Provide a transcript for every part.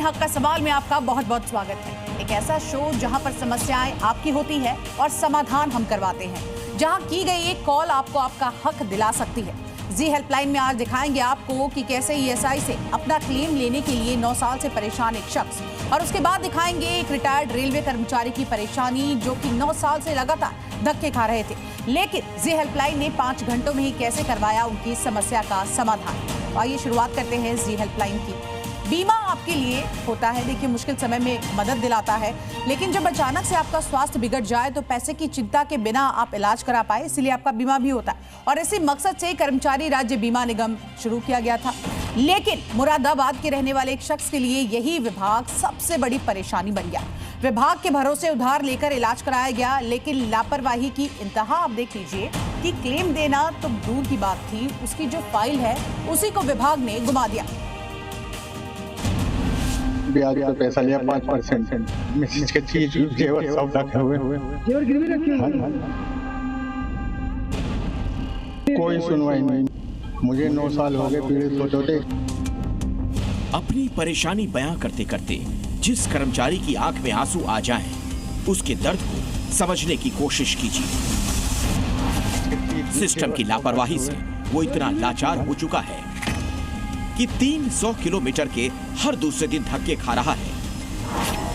हक का सवाल में आपका बहुत बहुत स्वागत है। एक ऐसा शो जहां पर समस्याएं आपकी होती है और समाधान हम करवाते हैं, जहां की गई एक कॉल आपको आपका हक दिला सकती है। जी हेल्पलाइन में आज दिखाएंगे आपको कि कैसे ईएसआई से अपना क्लेम लेने के लिए 9 साल से परेशान एक शख्स, और उसके बाद दिखाएंगे एक रिटायर्ड रेलवे कर्मचारी की परेशानी जो कि 9 साल से लगातार धक्के खा रहे थे, लेकिन जी हेल्पलाइन ने 5 घंटों में ही कैसे करवाया उनकी समस्या का समाधान। तो आइए शुरुआत करते हैं जी हेल्पलाइन की। बीमा आपके लिए होता है, देखिए मुश्किल समय में मदद दिलाता है, लेकिन जब अचानक से आपका स्वास्थ्य बिगड़ जाए तो पैसे की चिंता के बिना आप इलाज करा पाए, इसीलिए आपका बीमा भी होता है। और इसी मकसद से कर्मचारी राज्य बीमा निगम शुरू किया गया था, लेकिन मुरादाबाद के रहने वाले एक शख्स के लिए यही विभाग सबसे बड़ी परेशानी बन गया। विभाग के भरोसे उधार लेकर इलाज कराया गया, लेकिन लापरवाही की इंतहा आप देख लीजिए कि क्लेम देना तो दूर की बात थी, उसकी जो फाइल है उसी को विभाग ने गुमा दिया। ब्याज पे पैसा लिया 5%, मिसेज के चीज जेवर सब रखे हुए, जेवर गिरवी रखे हुए। कोई सुनवाई नहीं। मुझे 9 साल हो गए पीड़ित होते। अपनी परेशानी बयां करते करते जिस कर्मचारी की आंख में आंसू आ जाएं, उसके दर्द को समझने की कोशिश कीजिए। सिस्टम की लापरवाही से वो इतना लाचार हो चुका है कि 300 किलोमीटर के हर दूसरे दिन धक्के खा रहा है।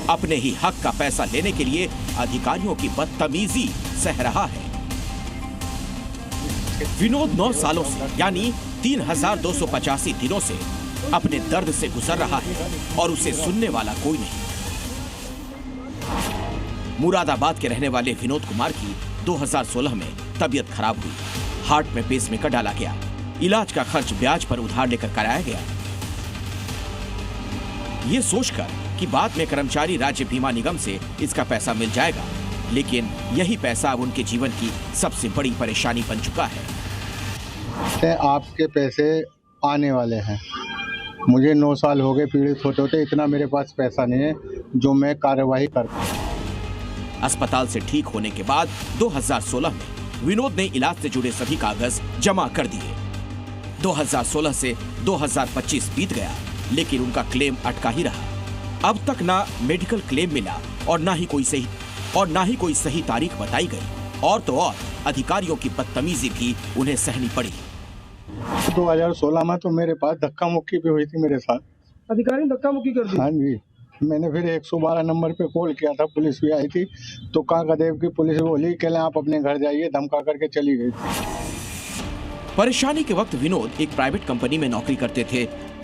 अपने ही हक का पैसा लेने के लिए अधिकारियों की बदतमीजी सह रहा है। विनोद 9 सालों से यानी 3285 दिनों से अपने दर्द से गुजर रहा है और उसे सुनने वाला कोई नहीं। मुरादाबाद के रहने वाले विनोद कुमार की 2016 में तबीयत खराब हुई। हार्ट में पेसमेकर डाला गया। इलाज का खर्च ब्याज पर उधार लेकर कराया गया, ये सोचकर कि बाद में कर्मचारी राज्य बीमा निगम से इसका पैसा मिल जाएगा, लेकिन यही पैसा अब उनके जीवन की सबसे बड़ी परेशानी बन चुका है। आपके पैसे आने वाले हैं। मुझे 9 साल हो गए पीड़ित होते, इतना मेरे पास पैसा नहीं है जो मैं कार्यवाही करता हूं। अस्पताल से ठीक होने के बाद 2016 में विनोद ने इलाज से जुड़े सभी कागज जमा कर दिए। 2016 से 2025 बीत गया, लेकिन उनका क्लेम अटका ही रहा। अब तक ना मेडिकल क्लेम मिला और ना ही कोई सही तारीख बताई गई, और तो और अधिकारियों की बदतमीजी भी उन्हें सहनी पड़ी। 2016 में तो मेरे पास धक्का मुक्की भी हुई थी मेरे साथ। अधिकारी ने धक्का मुक्की कर दी? हाँ जी, मैंने फिर 112 नंबर पे कॉल किया था, पुलिस भी आई थी, तो काकादेव की पुलिस बोली कि आप अपने घर जाइए, धमका करके चली गई थी। परेशानी के वक्त विनोद एक प्राइवेट कंपनी में नौकरी करते थे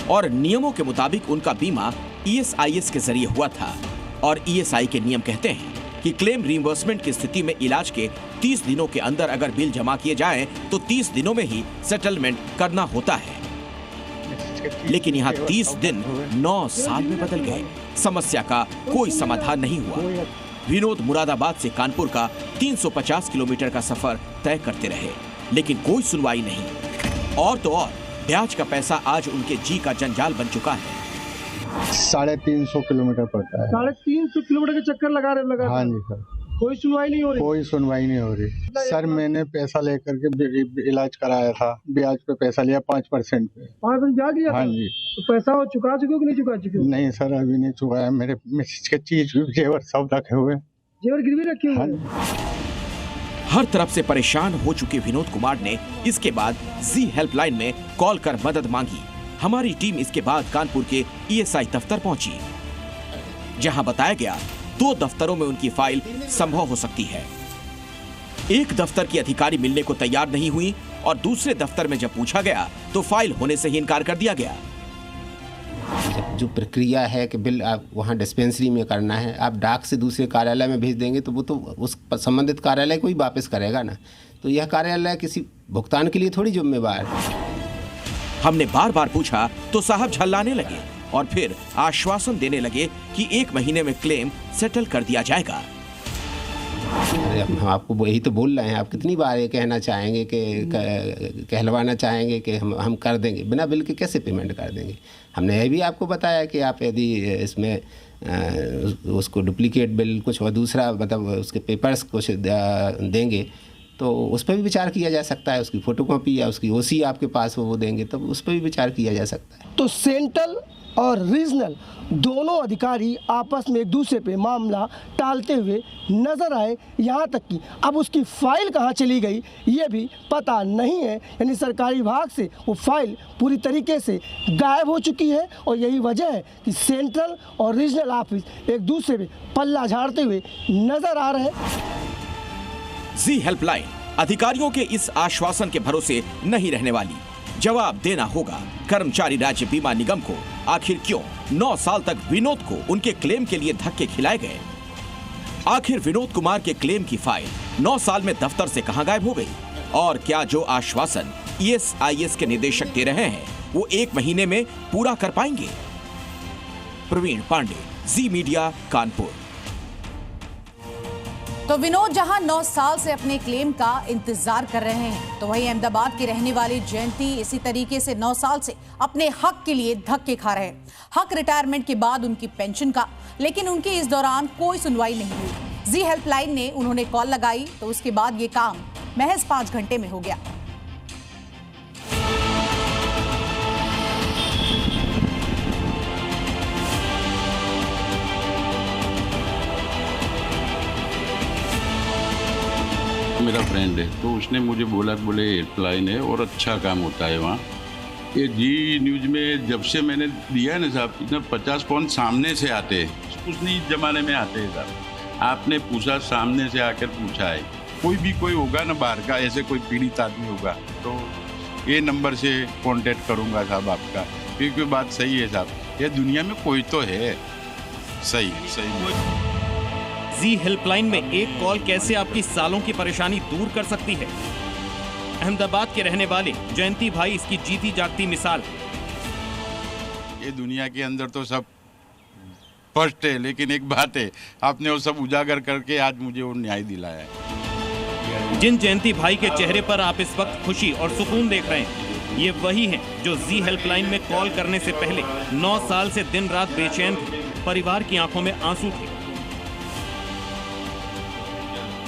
और नियमों के मुताबिक उनका बीमा ESIS के जरिए हुआ था, और ESI के नियम कहते हैं कि क्लेम रिइंबर्समेंट की स्थिति में इलाज के 30 दिनों के अंदर अगर बिल जमा किए जाएं तो 30 दिनों में ही सेटलमेंट करना होता है। लेकिन यहाँ 30 दिन 9 साल में बदल गए, समस्या का कोई समाधान नहीं हुआ। विनोद मुरादाबाद से कानपुर का 350 किलोमीटर का सफर तय करते रहे, लेकिन कोई सुनवाई नहीं, और तो और ब्याज का पैसा आज उनके जी का जंजाल बन चुका है। 350 किलोमीटर पड़ता है। 350 किलोमीटर के चक्कर लगा रहे। हाँ जी सर, कोई सुनवाई नहीं हो रही। कोई सुनवाई नहीं हो रही सर। मैंने पैसा लेकर के इलाज कराया था, ब्याज पे पैसा लिया 5% पे। 5% ब्याज लिया? हाँ जी। तो पैसा चुका चुके हो कि नहीं चुका चुके? नहीं सर, अभी नहीं चुकाया। मेरे मिसेज के चीज जेवर सब रखे हुए, जेवर गिरवी रखे हुए। हाँ। हर तरफ से परेशान हो चुके विनोद कुमार ने इसके बाद जी हेल्पलाइन में कॉल कर मदद मांगी। हमारी टीम इसके बाद कानपुर के ESI दफ्तर पहुंची, जहां बताया गया 2 दफ्तरों में उनकी फाइल संभव हो सकती है। एक दफ्तर की अधिकारी मिलने को तैयार नहीं हुई और दूसरे दफ्तर में जब पूछा गया तो फाइल होने से ही इनकार कर दिया गया। जो प्रक्रिया है कि बिल आप वहाँ डिस्पेंसरी में करना है, आप डाक से दूसरे कार्यालय में भेज देंगे तो वो तो उस संबंधित कार्यालय को ही वापस करेगा ना, तो यह कार्यालय किसी भुगतान के लिए थोड़ी जिम्मेवार है। हमने बार बार पूछा तो साहब झल्लाने लगे और फिर आश्वासन देने लगे कि 1 महीने में क्लेम सेटल कर दिया जाएगा। हम आपको यही तो बोल रहे हैं, आप कितनी बार ये कहना चाहेंगे कि कहलवाना चाहेंगे कि हम कर देंगे, बिना बिल के कैसे पेमेंट कर देंगे। हमने यह भी आपको बताया कि आप यदि इसमें उसको डुप्लीकेट बिल कुछ और दूसरा मतलब उसके पेपर्स कुछ देंगे तो उस पर भी विचार किया जा सकता है। उसकी फोटोकॉपी या उसकी OC आपके पास वो देंगे तब उस पर भी विचार किया जा सकता है। तो सेंट्रल और रीजनल दोनों अधिकारी आपस में एक दूसरे पे मामला टालते हुए नजर आए। यहाँ तक कि अब उसकी फाइल कहाँ चली गई ये भी पता नहीं है। यानी सरकारी विभाग से वो फाइल पूरी तरीके से गायब हो चुकी है और यही वजह है कि सेंट्रल और रीजनल ऑफिस एक दूसरे पे पल्ला झाड़ते हुए नजर आ रहे हैं। जी हेल्पलाइन अधिकारियों के इस आश्वासन के भरोसे नहीं रहने वाली। जवाब देना होगा कर्मचारी राज्य बीमा निगम को। आखिर क्यों 9 साल तक विनोद को उनके क्लेम के लिए धक्के खिलाए गए? आखिर विनोद कुमार के क्लेम की फाइल 9 साल में दफ्तर से कहां गायब हो गई? और क्या जो आश्वासन ESIS के निदेशक दे रहे हैं वो 1 महीने में पूरा कर पाएंगे? प्रवीण पांडे, जी मीडिया, कानपुर। तो विनोद जहां 9 साल से अपने क्लेम का इंतजार कर रहे हैं, तो वहीं अहमदाबाद की रहने वाली जयंती इसी तरीके से 9 साल से अपने हक के लिए धक्के खा रहे हैं। हक रिटायरमेंट के बाद उनकी पेंशन का, लेकिन उनकी इस दौरान कोई सुनवाई नहीं हुई। जी हेल्पलाइन ने उन्होंने कॉल लगाई तो उसके बाद ये काम महज 5 घंटे में हो गया। मेरा फ्रेंड है तो उसने मुझे बोला, बोले हेल्पलाइन है और अच्छा काम होता है वहाँ। ये जी न्यूज़ में जब से मैंने दिया है ना साहब, इतना 50 फोन सामने से आते हैं, कुछ नहीं जमाने में आते हैं साहब। आपने पूछा, सामने से आकर पूछा है, कोई होगा ना बाहर का, ऐसे कोई पीड़ित आदमी होगा तो ये नंबर से कांटेक्ट करूँगा साहब आपका, क्योंकि बात सही है साहब, ये दुनिया में कोई तो है। सही जी हेल्पलाइन में एक कॉल कैसे आपकी सालों की परेशानी दूर कर सकती है? अहमदाबाद के रहने वाले जयंती भाई इसकी जीती जागती मिसाल। ये दुनिया के अंदर तो सब फर्स्ट है, लेकिन एक बात है, आपने वो सब उजागर करके आज मुझे वो न्याय दिलाया है। जिन जयंती भाई के चेहरे पर आप इस वक्त खुशी और सुकून देख रहे हैं, ये वही हैं जो जी हेल्पलाइन में कॉल करने से पहले 9 साल से दिन रात बेचैन थे। परिवार की आंखों में आंसू थे।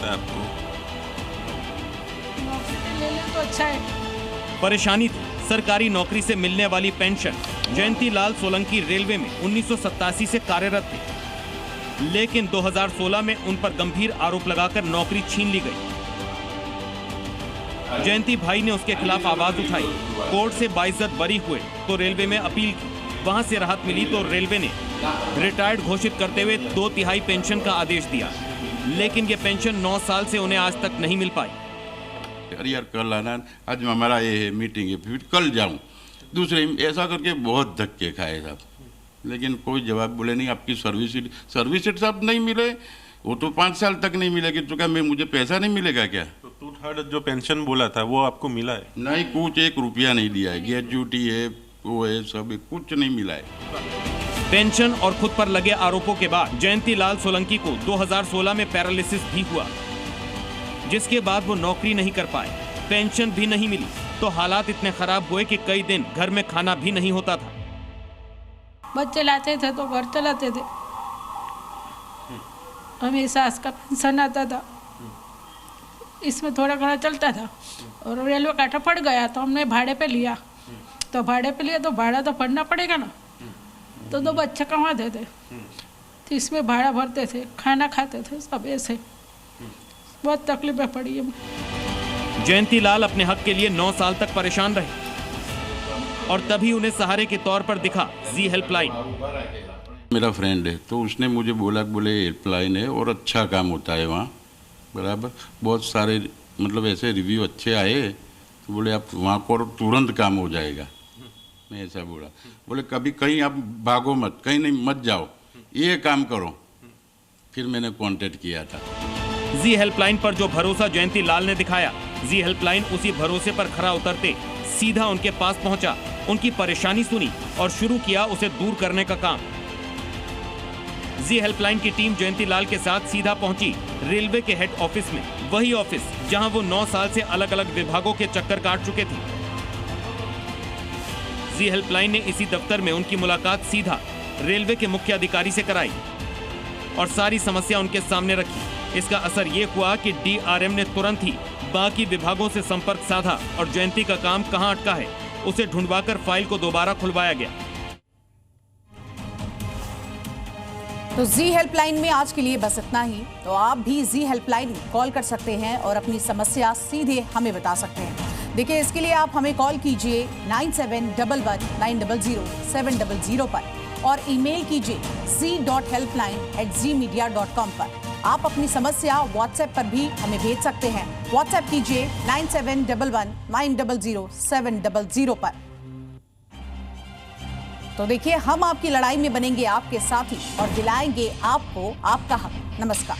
आपको ले ले तो अच्छा है। परेशानी थी सरकारी नौकरी से मिलने वाली पेंशन। जयंती लाल सोलंकी रेलवे में 1987 से कार्यरत थे, लेकिन 2016 में उन पर गंभीर आरोप लगाकर नौकरी छीन ली गई। जयंती भाई ने उसके खिलाफ आवाज उठाई, कोर्ट से बाइज्जत बरी हुए तो रेलवे में अपील की, वहां से राहत मिली तो रेलवे ने रिटायर्ड घोषित करते हुए 2/3 पेंशन का आदेश दिया, लेकिन ये पेंशन 9 साल से उन्हें आज तक नहीं मिल पाई। अरे यार कल आना, आज हमारा ये है मीटिंग है, फिर कल जाऊं, दूसरे ऐसा करके बहुत धक्के खाए साहब, लेकिन कोई जवाब बोले नहीं। आपकी सर्विस शीट साहब नहीं मिले, वो तो 5 साल तक नहीं मिलेगी, तो क्या मुझे पैसा नहीं मिलेगा क्या? तो 2/3 जो पेंशन बोला था वो आपको मिला है? नहीं, कुछ 1 रुपया नहीं दिया है, ग्रेजुटी है, वो है, सब कुछ नहीं मिला है। पेंशन और खुद पर लगे आरोपों के बाद जयंती लाल सोलंकी को 2016 में पैरालिसिस भी हुआ, जिसके बाद वो नौकरी नहीं कर पाए, पेंशन भी नहीं मिली, तो हालात इतने खराब हुए कि कई दिन घर में खाना भी नहीं होता था। बच्चे लाते थे तो घर चलाते थे, हमें सास का पेंशन आता था, इसमें थोड़ा घना चलता था। और रेलवे काटा पड़ गया तो हमने भाड़े पे लिया, तो भाड़ा तो भरना पड़ेगा ना, तो 2 बच्चे कमाते थे, तो इसमें भाड़ा भरते थे, खाना खाते थे, सब ऐसे बहुत तकलीफें पड़ी है। जयंती लाल अपने हक के लिए 9 साल तक परेशान रहे, और तभी उन्हें सहारे के तौर पर दिखा जी हेल्पलाइन। मेरा फ्रेंड है तो उसने मुझे बोला, बोले हेल्पलाइन है और अच्छा काम होता है वहाँ, बराबर। बहुत सारे मतलब ऐसे रिव्यू अच्छे आए, तो बोले आप वहाँ पर तुरंत काम हो जाएगा। मैं ऐसा बोला, बोले कभी कहीं आप भागो मत, कहीं नहीं मत जाओ, ये काम करो। फिर मैंने कांटेक्ट किया था। जी हेल्पलाइन पर जो भरोसा जयंती लाल ने दिखाया, जी हेल्पलाइन उसी भरोसे पर खरा उतरते सीधा उनके पास पहुंचा, उनकी परेशानी सुनी और शुरू किया उसे दूर करने का काम। जी हेल्पलाइन की टीम जयंती लाल के साथ सीधा पहुंची रेलवे के हेड ऑफिस में, वही ऑफिस जहां वो 9 साल से अलग अलग विभागों के चक्कर काट चुके थे। जी हेल्पलाइन ने इसी दफ्तर में उनकी मुलाकात सीधा रेलवे के मुख्य अधिकारी से कराई और सारी समस्या उनके सामने रखी। इसका असर ये हुआ कि DRM ने तुरंत ही बाकी विभागों से संपर्क साधा और जयंती का काम कहां अटका है उसे ढूंढवाकर फाइल को दोबारा खुलवाया गया। तो जी हेल्पलाइन में आज के लिए बस इतना ही। तो आप भी जी हेल्पलाइन कॉल कर सकते हैं और अपनी समस्या सीधे हमें बता सकते हैं। देखिए, इसके लिए आप हमें कॉल कीजिए 9711900700 पर और ईमेल कीजिए c.helpline@zmedia.com पर। आप अपनी समस्या व्हाट्सएप पर भी हमें भेज सकते हैं। व्हाट्सएप कीजिए 9711900700 पर। तो देखिए, हम आपकी लड़ाई में बनेंगे आपके साथी और दिलाएंगे आपको आपका हक। नमस्कार।